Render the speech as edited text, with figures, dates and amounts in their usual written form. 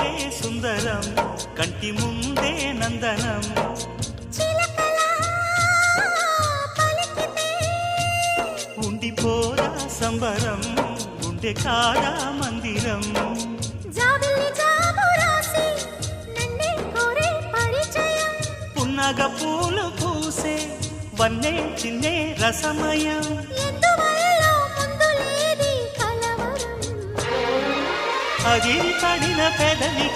పేరే సుందరం కంటి ముందే నందనం ఉండిపోరా సంబరం ఉండే కాడా మందిరం పున్నగ పూలు పూసే వన్నే చిన్నే రసమయం అగిరి పడిన పెదవి